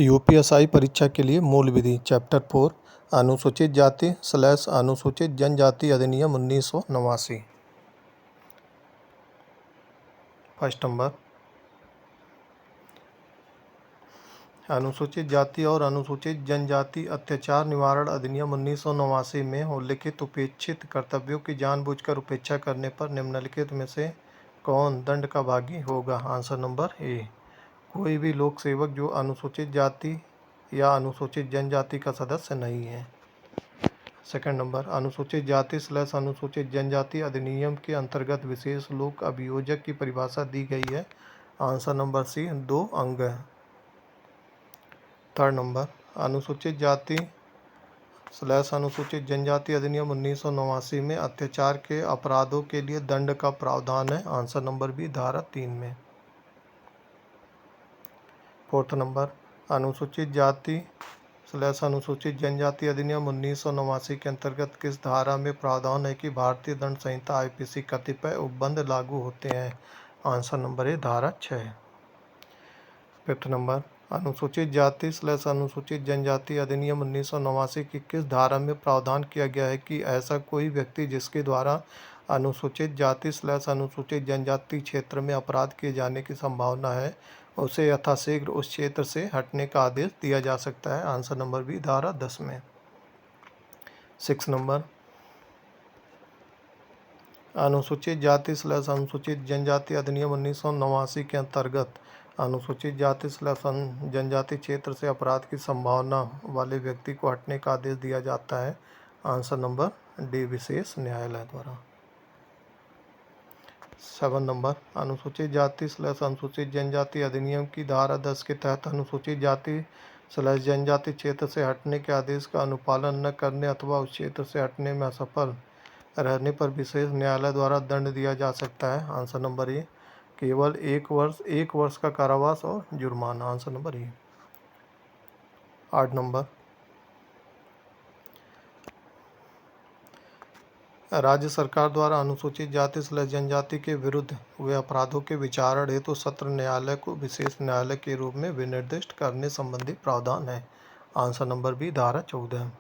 UPSI परीक्षा के लिए मूल विधि चैप्टर 4 अनुसूचित जाति / अनुसूचित जनजाति अधिनियम 1989। फर्स्ट नंबर, अनुसूचित जाति और अनुसूचित जनजाति अत्याचार निवारण अधिनियम 1989 में उल्लिखित उपेक्षित कर्तव्यों की जानबूझकर उपेक्षा करने पर निम्नलिखित में से कौन दंड का भागी होगा? आंसर नंबर ए, कोई भी लोक सेवक जो अनुसूचित जाति या अनुसूचित जनजाति का सदस्य नहीं है। सेकंड नंबर, अनुसूचित जाति / अनुसूचित जनजाति अधिनियम के अंतर्गत विशेष लोक अभियोजक की परिभाषा दी गई है। आंसर नंबर सी, 2 अंग है। थर्ड नंबर, अनुसूचित जाति / अनुसूचित जनजाति अधिनियम 1989 में अत्याचार के अपराधों के लिए दंड का प्रावधान है। आंसर नंबर बी, धारा 3 में। फोर्थ नंबर, अनुसूचित जाति / अनुसूचित जनजाति अधिनियम 1989 के अंतर्गत किस धारा में प्रावधान है कि भारतीय दंड संहिता आईपीसी कतिपय उपबंध लागू होते हैं? आंसर नंबर ए, धारा 6। फिफ्थ नंबर, अनुसूचित जाति / अनुसूचित जनजाति अधिनियम 1989 की किस धारा में प्रावधान किया गया है कि ऐसा कोई व्यक्ति जिसके द्वारा अनुसूचित जाति / अनुसूचित जनजाति क्षेत्र में अपराध किए जाने की संभावना है उसे यथाशीघ्र उस क्षेत्र से हटने का आदेश दिया जा सकता है? आंसर नंबर बी, धारा 10 में। 6 नंबर, अनुसूचित जाति / अनुसूचित जनजाति अधिनियम 1989 के अंतर्गत अनुसूचित जाति / जनजाति क्षेत्र से अपराध की संभावना वाले व्यक्ति को हटने का आदेश दिया जाता है? आंसर नंबर डी, विशेष न्यायालय द्वारा। 7 नंबर, अनुसूचित जाति / अनुसूचित जनजाति अधिनियम की धारा 10 के तहत अनुसूचित जाति / जनजाति क्षेत्र से हटने के आदेश का अनुपालन न करने अथवा उस क्षेत्र से हटने में असफल रहने पर विशेष न्यायालय द्वारा दंड दिया जा सकता है? आंसर नंबर ए, केवल 1 वर्ष का कारावास और जुर्माना। Answer number A. 8 नंबर, राज्य सरकार द्वारा अनुसूचित जाति / जनजाति के विरुद्ध हुए अपराधों के विचारण हेतु सत्र न्यायालय को विशेष न्यायालय के रूप में विनिर्दिष्ट करने संबंधी प्रावधान है? आंसर नंबर बी, धारा 14।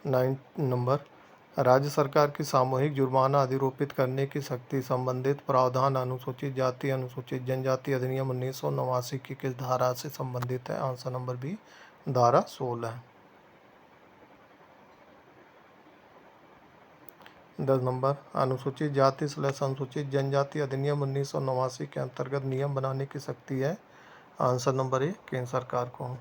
9 नंबर, राज्य सरकार की सामूहिक जुर्माना अधिरोपित करने की शक्ति संबंधित प्रावधान अनुसूचित जाति अनुसूचित जनजाति अधिनियम 1989 की किस धारा से संबंधित है? आंसर नंबर बी, धारा 16। 10 नंबर, अनुसूचित जाति / अनुसूचित जनजाति अधिनियम 1989 के अंतर्गत नियम बनाने की शक्ति है? आंसर नंबर ए, केंद्र सरकार को।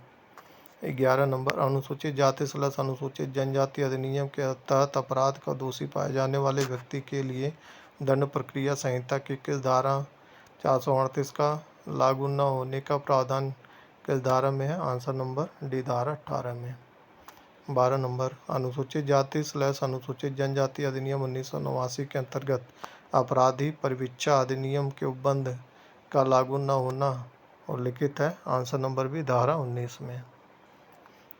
11 नंबर, अनुसूचित जाति / अनुसूचित जनजाति अधिनियम के तहत अपराध का दोषी पाए जाने वाले व्यक्ति के लिए दंड प्रक्रिया संहिता की किस धारा 438 का लागू न होने का प्रावधान किस धारा में है? आंसर नंबर डी, धारा 18 में। 12 नंबर, अनुसूचित जाति / अनुसूचित जनजाति अधिनियम 1989 के अंतर्गत अपराधी परिवीक्षा अधिनियम के उपबंध का लागू न होना उल्लिखित है? आंसर नंबर बी, धारा 19 में।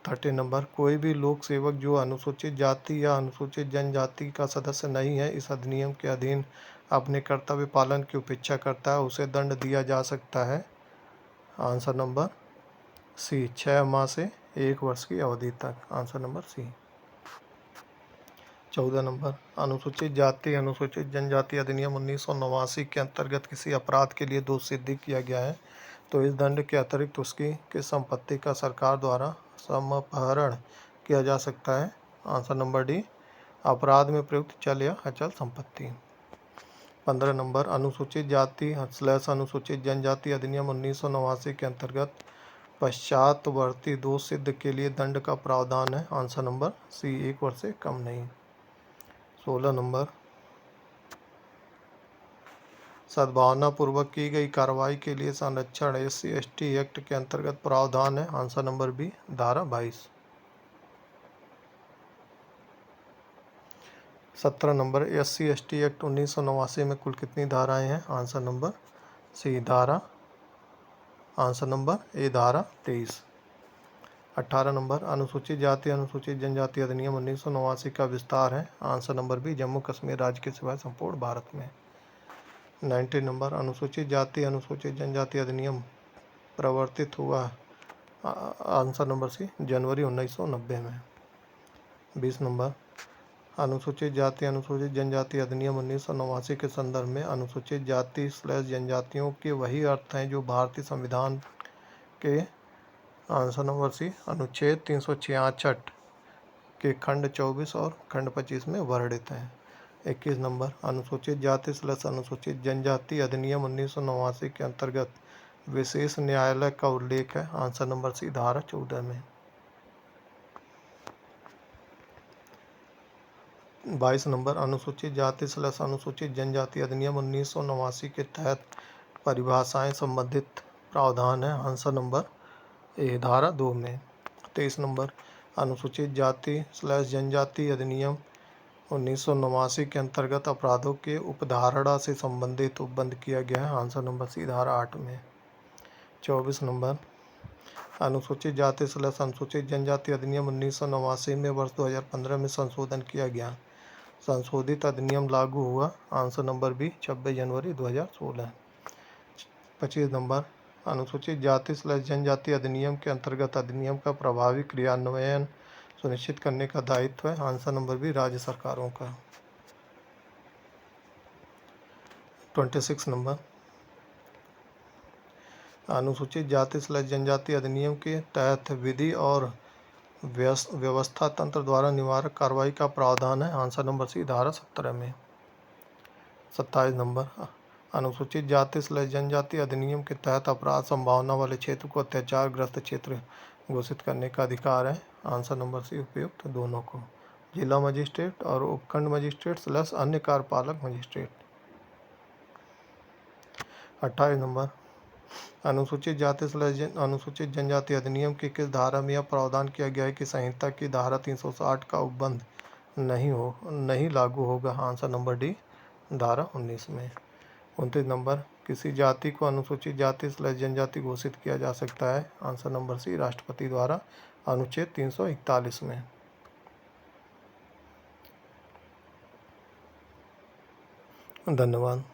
13 नंबर, कोई भी लोक सेवक जो अनुसूचित जाति या अनुसूचित जनजाति का सदस्य नहीं है इस अधिनियम के अधीन अपने कर्तव्य पालन की उपेक्षा करता है उसे दंड दिया जा सकता है? आंसर नंबर सी, 6 माह से 1 वर्ष की अवधि तक। Answer number C. 14 नंबर, अनुसूचित जाति अनुसूचित जनजाति अधिनियम 1989 के अंतर्गत किसी अपराध के लिए दोष सिद्ध किया गया है तो इस दंड के अतिरिक्त उसकी किस संपत्ति का सरकार द्वारा समापहरण किया जा सकता है? आंसर नंबर डी, अपराध में प्रयुक्त चल या अचल संपत्ति। 15 नंबर, अनुसूचित जाति / अनुसूचित जनजाति अधिनियम 1989 के अंतर्गत पश्चातवर्ती दोष सिद्ध के लिए दंड का प्रावधान है? आंसर नंबर सी, 1 वर्ष से कम नहीं। 16 नंबर, सद्भावना पूर्वक की गई कार्रवाई के लिए संरक्षण SC/ST एक्ट के अंतर्गत प्रावधान है? आंसर नंबर बी, धारा 22। 17 नंबर, SC/ST एक्ट 1989 में कुल कितनी धाराएं हैं? आंसर नंबर सी, धारा आंसर नंबर ए, धारा 23। 18 नंबर, अनुसूचित जाति अनुसूचित जनजाति अधिनियम 1989 का विस्तार है? Answer number B, Jammu Kashmir राज्य के सिवाय संपूर्ण भारत में। 19 नंबर, अनुसूचित जाति अनुसूचित जनजाति अधिनियम प्रवर्तित हुआ आंसर नंबर सी जनवरी 1990 में। 20 नंबर, अनुसूचित जाति अनुसूचित जनजाति अधिनियम 1989 के संदर्भ में अनुसूचित जाति जनजातियों के वही अर्थ हैं जो भारतीय संविधान के आंसर नंबर सी अनुच्छेद 366 के खंड 24 और खंड 25 में वर्णित हैं। 21 नंबर, अनुसूचित जाति अनुसूचित जनजाति अधिनियम 1989 के अंतर्गत विशेष न्यायालय का उल्लेख है। आंसर नंबर सी धारा 14 में। 22 नंबर, अनुसूचित जाति अनुसूचित जनजाति अधिनियम 1989 के तहत परिभाषाएं संबंधित प्रावधान है। आंसर नंबर ए धारा 2 में। 23 नंबर, अनुसूचित जाति जनजाति अधिनियम 1989 के अंतर्गत अपराधों के उपधारणा से संबंधित उपबंध किया गया है। आंसर नंबर सी धारा 8 में। 24 नंबर, अनुसूचित जाति अनुसूचित जनजाति अधिनियम 1989 में वर्ष 2015 में संशोधन किया गया। संशोधित अधिनियम लागू हुआ। आंसर नंबर बी 26 जनवरी 2016। 25 नंबर, अनुसूचित जाति जनजाति अधिनियम के अंतर्गत अधिनियम का प्रभावी क्रियान्वयन सुनिश्चित करने का दायित्व है। आंसर नंबर बी राज्य सरकारों का। 26 नंबर, अनुसूचित जाति जनजाति अधिनियम के तहत विधि और व्यवस्था तंत्र द्वारा निवारक कार्रवाई का प्रावधान है। आंसर नंबर सी धारा 17 में। 27 नंबर, अनुसूचित जाति जनजाति अधिनियम के तहत अपराध संभावना वाले क्षेत्र को अत्याचारग्रस्त क्षेत्र घोषित करने का अधिकार है। आंसर नंबर सी उपयुक्त दोनों को, जिला मजिस्ट्रेट और उपखंड मजिस्ट्रेट अन्य कार्यपालक मजिस्ट्रेट। 28 नंबर, अनुसूचित जाति अनुसूचित जनजाति अधिनियम की किस धारा में यह प्रावधान किया गया है कि संहिता की धारा 360 का उपबंध नहीं लागू होगा। आंसर नंबर डी धारा 19 में। 29 नंबर, किसी जाति को अनुसूचित जाति जनजाति घोषित किया जा सकता है। आंसर नंबर सी राष्ट्रपति द्वारा अनुच्छेद 341 में। धन्यवाद।